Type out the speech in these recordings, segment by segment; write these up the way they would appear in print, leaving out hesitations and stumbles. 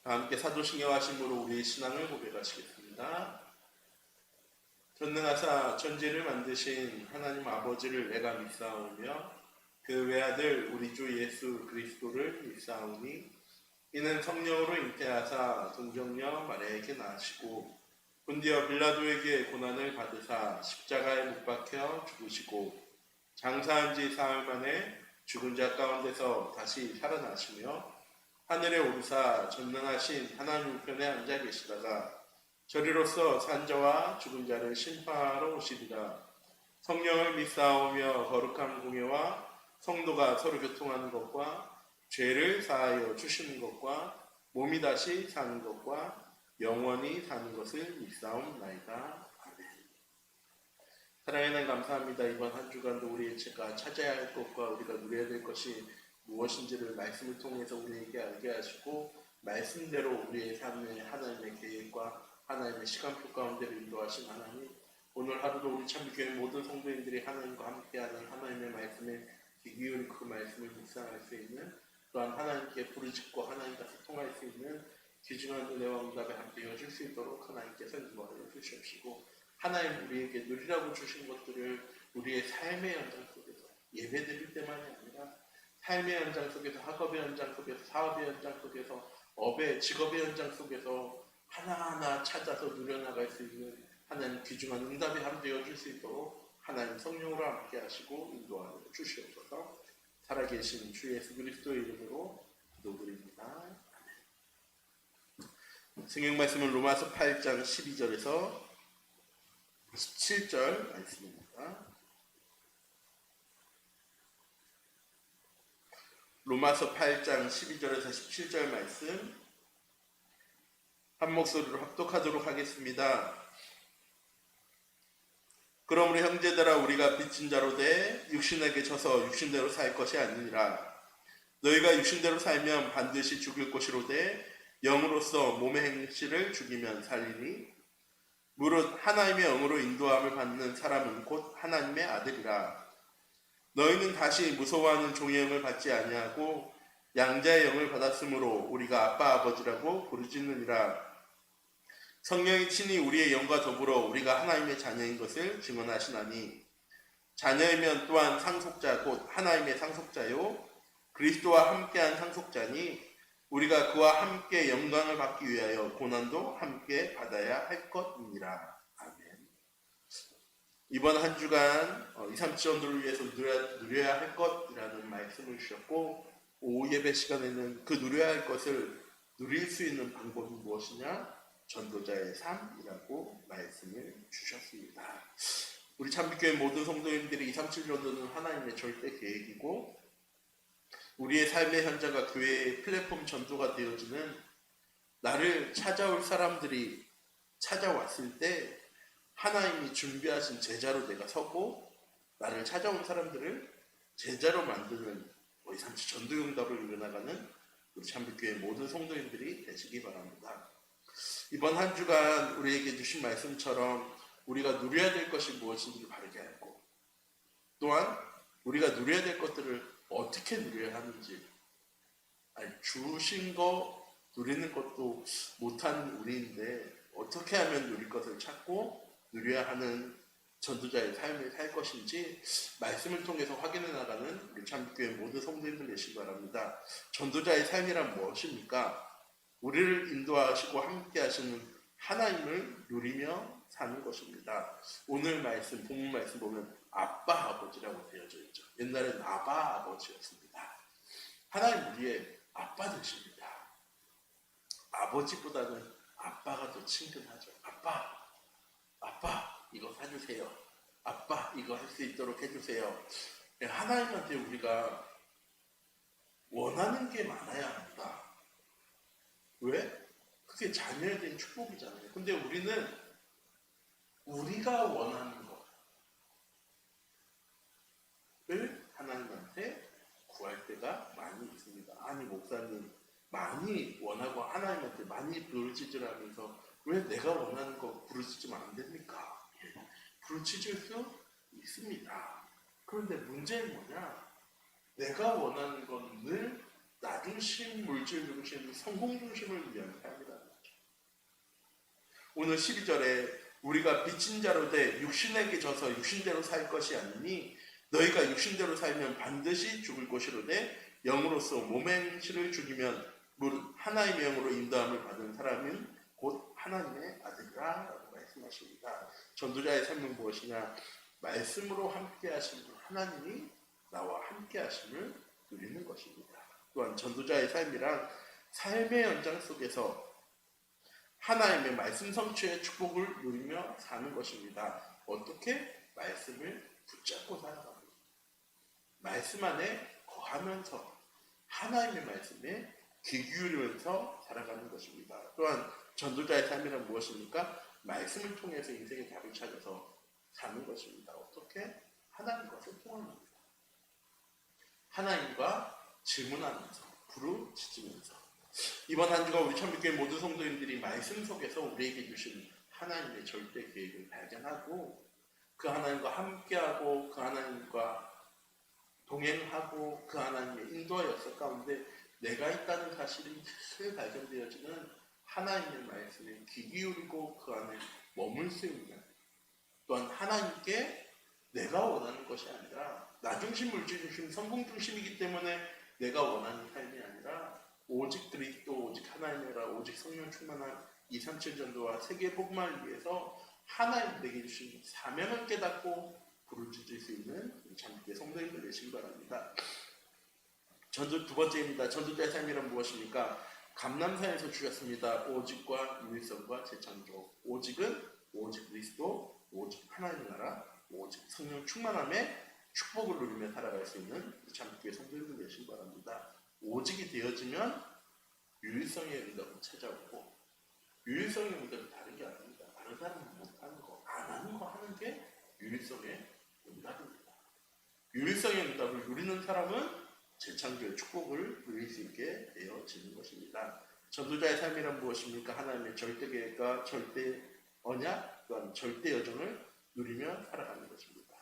함께 사도신경 하심으로 우리의 신앙을 고백하시겠습니다. 전능하사 천지를 만드신 하나님 아버지를 내가 믿사오며 그 외아들 우리 주 예수 그리스도를 믿사오니 이는 성령으로 잉태하사 동정녀 마리아에게 낳으시고 본디어 빌라도에게 고난을 받으사 십자가에 못 박혀 죽으시고 장사한 지 사흘 만에 죽은 자 가운데서 다시 살아나시며 하늘에 오르사 전능하신 하나님 우편에 앉아 계시다가 저리로서 산자와 죽은 자를 심판하러 오시리라. 성령을 믿사오며 거룩한 공예와 성도가 서로 교통하는 것과 죄를 사하여 주시는 것과 몸이 다시 사는 것과 영원히 사는 것을 믿사옵나이다. 아멘. 사랑의 하나님 감사합니다. 이번 한 주간도 우리의 제가 찾아야 할 것과 우리가 누려야 될 것이 무엇인지를 말씀을 통해서 우리에게 알게 하시고 말씀대로 우리의 삶에 하나님의 계획과 하나님의 시간표 가운데를 인도하신 하나님, 오늘 하루도 우리 참교회 모든 성도인들이 하나님과 함께하는 하나님의 말씀에 귀 기울이고 그 말씀을 묵상할 수 있는, 또한 하나님께 부르짖고 하나님과 소통할 수 있는 귀중한 은혜와 응답에 함께 해줄 수 있도록 하나님께서 인도하여 주시옵시고, 하나님 우리에게 누리라고 주신 것들을 우리의 삶의 현장 속에서 예배 드릴 때만이 아니라 삶의 현장 속에서, 학업의 현장 속에서, 사업의 현장 속에서, 업의 직업의 현장 속에서 하나하나 찾아서 누려나갈 수 있는 하나님 귀중한 응답이 함께해 줄 수 있도록 하나님 성령으로 함께 하시고 인도하여 주시옵소서. 살아계신 주 예수 그리스도의 이름으로 기도드립니다. 성경 말씀은 로마서 8장 12절에서 17절 말씀입니다. 로마서 8장 12절에서 17절 말씀 한 목소리로 합독하도록 하겠습니다. 그러므로 형제들아, 우리가 빚진 자로 돼 육신에게 져서 육신대로 살 것이 아니니라. 너희가 육신대로 살면 반드시 죽을 것이로되 영으로서 몸의 행실을 죽이면 살리니 무릇 하나님의 영으로 인도함을 받는 사람은 곧 하나님의 아들이라. 너희는 다시 무서워하는 종의 영을 받지 아니하고 양자의 영을 받았으므로 우리가 아빠 아버지라고 부르짖느니라. 성령이 친히 우리의 영과 더불어 우리가 하나님의 자녀인 것을 증언하시나니 자녀이면 또한 상속자 곧 하나님의 상속자요 그리스도와 함께한 상속자니 우리가 그와 함께 영광을 받기 위하여 고난도 함께 받아야 할 것이니라. 아멘. 이번 한 주간 2, 3지원들을 위해서 누려야 할 것이라는 말씀을 주셨고, 오후 예배 시간에는 그 누려야 할 것을 누릴 수 있는 방법이 무엇이냐? 전도자의 삶이라고 말씀을 주셨습니다. 우리 참교회 모든 성도님들이 2, 3, 7전도는 하나님의 절대 계획이고 우리의 삶의 현장과 교회의 플랫폼 전도가 되어지는, 나를 찾아올 사람들이 찾아왔을 때 하나님이 준비하신 제자로 내가 서고 나를 찾아온 사람들을 제자로 만드는 2, 3, 7 전도용답을 이뤄나가는 우리 참교회 모든 성도님들이 되시기 바랍니다. 이번 한 주간 우리에게 주신 말씀처럼 우리가 누려야 될 것이 무엇인지를 바르게 알고, 또한 우리가 누려야 될 것들을 어떻게 누려야 하는지, 주신 거 누리는 것도 못하는 우리인데 어떻게 하면 누릴 것을 찾고 누려야 하는 전도자의 삶을 살 것인지 말씀을 통해서 확인해 나가는 우리 참교회 모든 성도님들 되시기 바랍니다. 전도자의 삶이란 무엇입니까? 우리를 인도하시고 함께 하시는 하나님을 누리며 사는 것입니다. 오늘 말씀, 본문 말씀 보면 아빠 아버지라고 되어져 있죠. 옛날에는 아바 아버지였습니다. 하나님 우리의 아빠 되십니다. 아버지보다는 아빠가 더 친근하죠. 아빠 이거 사주세요. 아빠 이거 할 수 있도록 해주세요. 하나님한테 우리가 원하는 게 많아야 합니다. 왜? 그게 자녀에 대한 축복이잖아요. 근데 우리는 우리가 원하는 것을 하나님한테 구할 때가 많이 있습니다. 아니 목사님 많이 원하고 하나님한테 많이 부르짖으라 하면서 왜 내가 원하는 거 부르짖으면 안 됩니까? 부르짖을 수 있습니다. 그런데 문제는 뭐냐? 내가 원하는 건 늘 나중심, 물질 중심, 성공 중심을 위한 삶이라는 거죠. 오늘 12절에 우리가 빚진 자로 돼 육신에게 져서 육신대로 살 것이 아니니 너희가 육신대로 살면 반드시 죽을 것이로되 영으로서 몸의 행실을 죽이면 하나의 명으로 인도함을 받은 사람은 곧 하나님의 아들이라 라고 말씀하십니다. 전도자의 삶은 무엇이냐? 말씀으로 함께 하신 하나님이 나와 함께 하심을 누리는 것입니다. 또한 전도자의 삶이란 삶의 연장 속에서 하나님의 말씀 성취의 축복을 누리며 사는 것입니다. 어떻게? 말씀을 붙잡고 살아갑니다. 말씀 안에 거하면서 하나님의 말씀에 귀 기울이면서 살아가는 것입니다. 또한 전도자의 삶이란 무엇입니까? 말씀을 통해서 인생의 답을 찾아서 사는 것입니다. 어떻게? 하나님과 소통합니다. 하나님과 질문하면서 부르짖으면서 이번 한 주가 우리 천빛교회 모든 성도님들이 말씀 속에서 우리에게 주신 하나님의 절대 계획을 발견하고 그 하나님과 함께하고 그 하나님과 동행하고 그 하나님의 인도와 역사 가운데 내가 있다는 사실이 슬슬 발견되어지는 하나님의 말씀에 귀 기울이고 그 안에 머물 수 있는, 또한 하나님께 내가 원하는 것이 아니라 나 중심, 물질 중심, 성공 중심이기 때문에 내가 원하는 삶이 아니라 오직 그리스도, 오직 하나님의 나라, 오직 성령 충만한 237 전도와 세계 복음을 위해서 하나님 내게 주신 사명을 깨닫고 부르짖을 수 있는 참된 성도님들 되시기 바랍니다. 전도 두 번째입니다. 전도자의 삶이란 무엇입니까? 감람산에서 주셨습니다. 오직과 유일성과 재창조. 오직은 오직 그리스도, 오직 하나님의 나라, 오직 성령 충만함에 축복을 누리며 살아갈 수 있는 참교회 성도님들 되시기 바랍니다. 오직이 되어지면 유일성의 응답은 찾아오고, 유일성의 응답은 다른 게 아닙니다. 다른 사람은 못하는 거, 안 하는 거 하는 게 유일성의 응답입니다. 유일성의 응답을 누리는 사람은 재창조의 축복을 누릴 수 있게 되어지는 것입니다. 전도자의 삶이란 무엇입니까? 하나님의 절대 계획과 절대 언약, 또한 절대 여정을 누리며 살아가는 것입니다.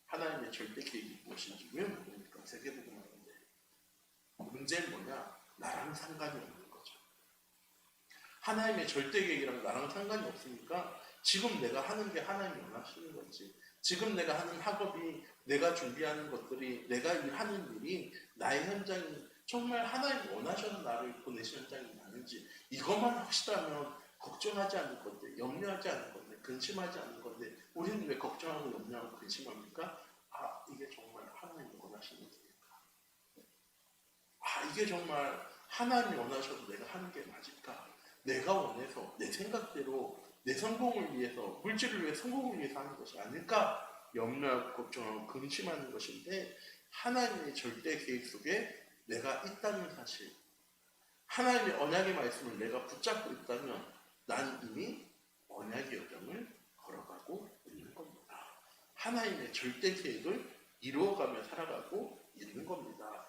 하나님의 절대 계획이 무엇인지 왜 모릅니까? 세계복음하는데 문제는 뭐냐? 나랑 상관이 없는 거죠. 하나님의 절대 계획이랑 나랑 상관이 없으니까 지금 내가 하는 게 하나님이 원하시는 건지, 지금 내가 하는 학업이, 내가 준비하는 것들이, 내가 하는 일이 나의 현장이 정말 하나님이 원하셔서 나를 보내신 현장이 맞는지, 이것만 확실하면 걱정하지 않을 건데, 염려하지 않을 건데, 근심하지 않을 건데 우리는 왜 걱정하고 염려하고 근심합니까? 아, 이게 정말 하나님이 원하시는 일일까? 아, 이게 정말 하나님이 원하셔도 내가 하는 게 맞을까? 내가 원해서 내 생각대로 내 성공을 위해서, 물질을 위해 성공을 위해서 하는 것이 아닐까? 염려하고 걱정하고 근심하는 것인데, 하나님의 절대 계획 속에 내가 있다는 사실, 하나님의 언약의 말씀을 내가 붙잡고 있다면 난 이미 언약의 여정을 걸어가고 있는 겁니다. 하나님의 절대 계획을 이루어가며 살아가고 있는 겁니다.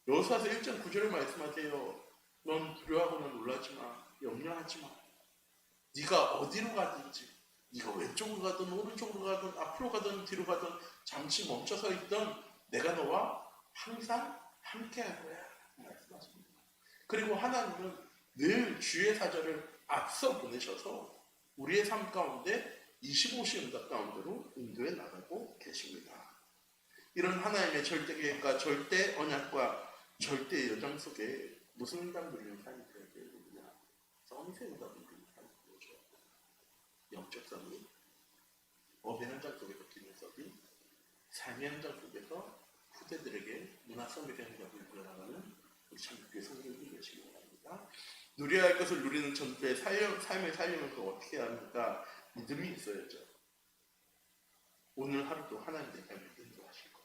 여호수아서 1장 9절에 말씀하세요. 넌 두려워하거나 놀라지 마. 염려하지 마. 네가 어디로 가든지, 네가 왼쪽으로 가든 오른쪽으로 가든 앞으로 가든 뒤로 가든 잠시 멈춰서 있던 내가 너와 항상 함께 할 거야 말씀하십니다. 그리고 하나님은 늘 주의 사절을 앞서 보내셔서 우리의 삶 가운데 25시 응답 가운데로 인도해 나가고 계십니다. 이런 하나님의 절대 계획과 절대 언약과 절대 여정 속에 무슨 응답 누리는 삶이 되어야 되느냐? 서밋의 응답을 누리는 삶이 되어죠. 영적 서밋, 법의 현장 속에서 기능 서밋, 삶의 현장 속에서 후대들에게 문화 서밋의 응답을 누려나가는 우리 참교회 성도님들이 계시기 바랍니다. 누려야 할 것을 누리는 전도의 삶을 살려면 어떻게 해야 합니까? 믿음이 있어야죠. 오늘 하루도 하나님 내 삶을 인도하실 거야.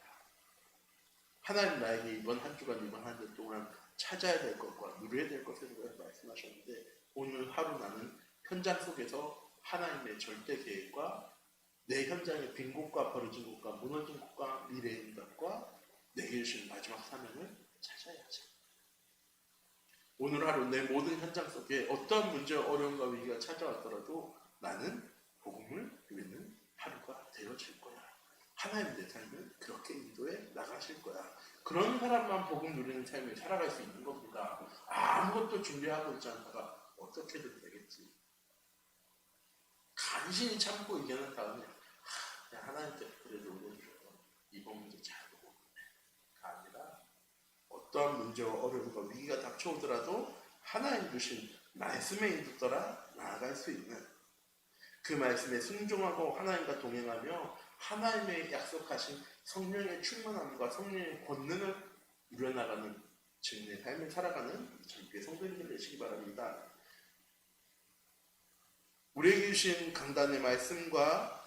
하나님 나에게 이번 한 주간, 이번 한 달 동안 찾아야 될 것과 누려야 될 것에 대해서 말씀하셨는데, 오늘 하루 나는 현장 속에서 하나님의 절대 계획과 내 현장의 빈 곳과 버려진 곳과 무너진 곳과 미래의 응답과 내게 주신 마지막 사명을 찾아야지. 오늘 하루 내 모든 현장 속에 어떠한 문제와 어려움과 위기가 찾아왔더라도 나는 복음을 누리는 하루가 되어질 거야. 하나님 내 삶을 그렇게 인도해 나가실 거야. 그런 사람만 복음 누리는 삶을 살아갈 수 있는 겁니다. 아무것도 준비하고 있지 않다가 어떻게든 되겠지. 간신히 참고 이겨낸 다음에 그냥 하나님께 그래도 올려드려요. 이번 문제 잘 보고 아니라 어떠한 문제와 어려움과 위기가 닥쳐오더라도 하나님 주신 말씀에 인도따라 나아갈 수 있는 그 말씀에 순종하고 하나님과 동행하며 하나님의 약속하신 성령의 충만함과 성령의 권능을 누려나가는 증인의 삶을 살아가는 저희의 성도님들 되시기 바랍니다. 우리에게 주신 강단의 말씀과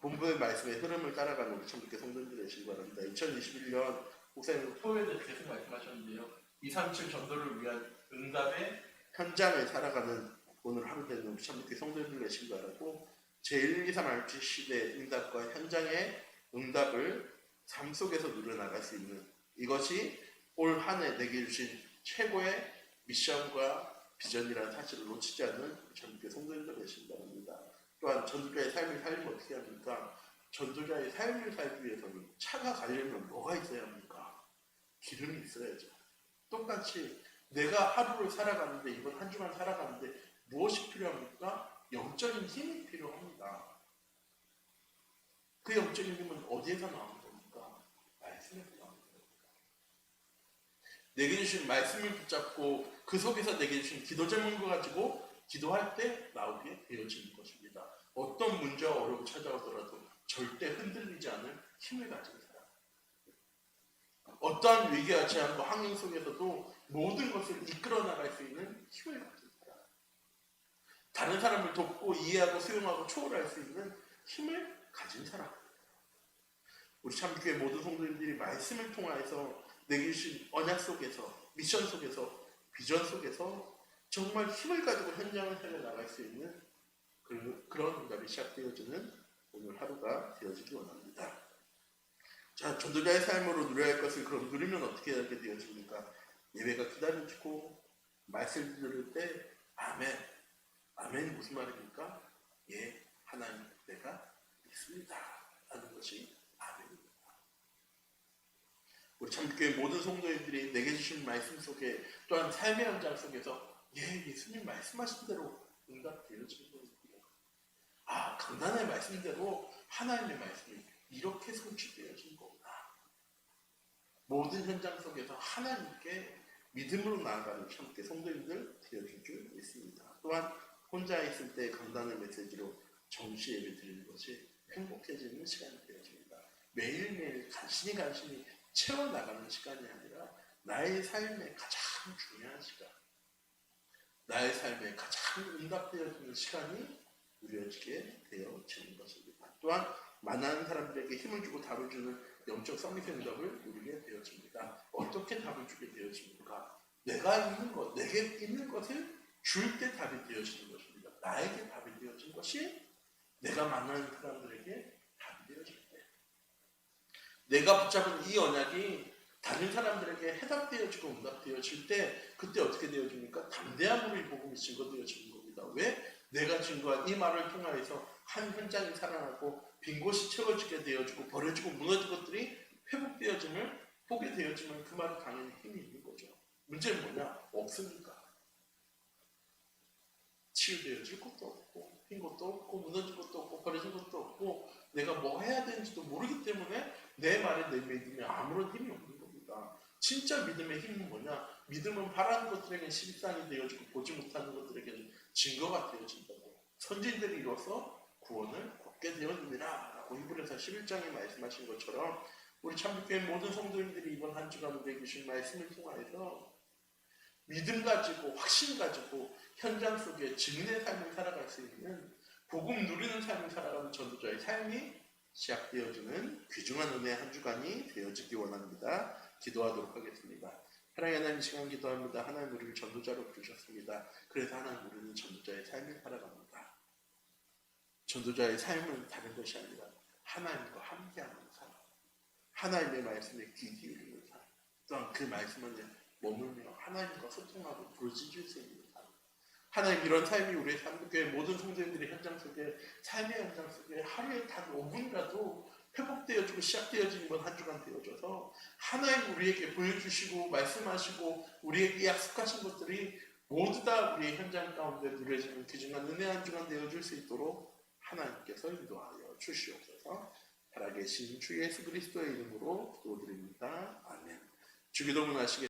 본부의 말씀의 흐름을 따라가는 우리 참교회 성도님들 되시기 바랍니다. 2021년 목사님 토요일에 계속 말씀하셨는데요. 237 전도를 위한 응답의 현장을 살아가는 오늘 하루 되는 우리 참교회 성도님들 되시기 바라고 제1, 2, 3 RP 시대의 응답과 현장의 응답을 삶 속에서 누려나갈 수 있는 이것이 올 한 해 내게 주신 최고의 미션과 비전이라는 사실을 놓치지 않는 참교회 성도님들 되시기 바랍니다. 또한 전도자의 삶을 살리면 어떻게 합니까? 전도자의 삶을 살기 위해서는 차가 가려면 뭐가 있어야 합니까? 기름이 있어야죠. 똑같이 내가 하루를 살아가는데 이번 한 주간 살아가는데 무엇이 필요합니까? 영적인 힘이 필요합니다. 그 영적인 힘은 어디에서 나오는 겁니까? 말씀에서 나오는 겁니다. 내게 주신 말씀을 붙잡고 그 속에서 내게 주신 기도 제목을 가지고 기도할 때 나오게 되어지는 것입니다. 어떤 문제와 어려움이 찾아오더라도 절대 흔들리지 않은 힘을 가진 사람. 어떠한 위기와 제한과 환경 속에서도 모든 것을 이끌어 나갈 수 있는 힘을 가진 사람. 다른 사람을 돕고 이해하고 수용하고 초월할 수 있는 힘을 가진 사람. 우리 참교회 모든 성도님들이 말씀을 통하여서 내게 주신 언약 속에서 미션 속에서 비전 속에서 정말 힘을 가지고 현장을 살려나갈 수 있는 그런 응답이 시작되어지는 오늘 하루가 되어지기 원합니다. 자, 전도자의 삶으로 누려야 할 것을 그럼 누리면 어떻게 하게 되어집니까? 예배가 기다려지고 말씀 들을 때 아멘. 아멘이 무슨 말입니까? 예, 하나님 내가 믿습니다. 라는 것이 아멘입니다. 우리 참교회 모든 성도님들이 내게 주신 말씀 속에 또한 삶의 현장 속에서 예, 예수님 말씀하신 대로 응답되어지는 겁니다. 강단의 말씀대로 하나님의 말씀이 이렇게 성취되어진 거구나. 모든 현장 속에서 하나님께 믿음으로 나아가는 참교회 성도님들 되어줄 줄 믿습니다. 또한 혼자 있을 때 강단의 메시지로 정시 예배 드리는 것이 행복해지는 시간이 되어집니다. 매일매일 간신히 채워나가는 시간이 아니라 나의 삶의 가장 중요한 시간, 나의 삶에 가장 응답되어지는 시간이 누려지게 되어지는 것입니다. 또한 많은 사람들에게 힘을 주고 답을 주는 영적 서밋 응답을 누리게 되어집니다. 어떻게 답을 주게 되어집니까? 내가 있는 것, 내게 있는 것을 줄 때 답이 되어지는 것입니다. 나에게 답이 되어진 것이 내가 만나는 사람들에게 답이 되어질 때, 내가 붙잡은 이 언약이 다른 사람들에게 해답되어지고 응답되어질 때 그때 어떻게 되어집니까? 담대함으로 이 복음이 증거되어지는 겁니다. 왜? 내가 증거한 이 말을 통하여서 한 현장이 살아나고 빈 곳이 채워지게 되어지고 버려지고 무너진 것들이 회복되어짐을 보게 되어지면 그 말은 당연히 힘이 있는 거죠. 문제는 뭐냐? 없으니까. 치유되어질 것도 없고 빈 것도 없고 무너진 것도 없고 버려진 것도 없고 내가 뭐 해야 되는지도 모르기 때문에 내 말에 내 믿음에 아무런 힘이 없는 겁니다. 진짜 믿음의 힘은 뭐냐? 믿음은 바라는 것들에게는 실상이 되어지고 보지 못하는 것들에게는 증거가 되어진다고. 선진들이 이뤄서 구원을 얻게 되었느니라 라고 히브리서 11장에 말씀하신 것처럼 우리 참교회 모든 성도님들이 이번 한 주간 우리에게 주신 말씀을 통하여서 믿음 가지고 확신 가지고 현장 속에 증인의 삶을 살아갈 수 있는 복음 누리는 삶을 살아가는 전도자의 삶이 시작되어지는 귀중한 은혜의 한 주간이 되어지기 원합니다. 기도하도록 하겠습니다. 하나님, 하나님 시간 기도합니다. 하나님 우리를 전도자로 부르셨습니다. 그래서 하나님 우리는 전도자의 삶을 살아갑니다. 전도자의 삶은 다른 것이 아니라 하나님과 함께하는 삶, 하나님의 말씀에 귀 기울이는 삶, 또한 그 말씀 안에 머물며 하나님과 소통하고 부르짖을 수 있는 삶. 하나님 이런 삶이 우리의 참교회 모든 성도님들의 현장 속에 삶의 현장 속에 하루에 단 5분이라도 회복되어지고 시작되어진 이번 한 주간 되어져서 하나님 우리에게 보여주시고 말씀하시고 우리에게 약속하신 것들이 모두 다 우리의 현장 가운데 누려지는 귀중한 은혜 한 주간 되어줄 수 있도록 하나님께서 인도하여 주시옵소서. 살아계신 주 예수 그리스도의 이름으로 기도드립니다. 아멘. 주기도문 하시겠습니다.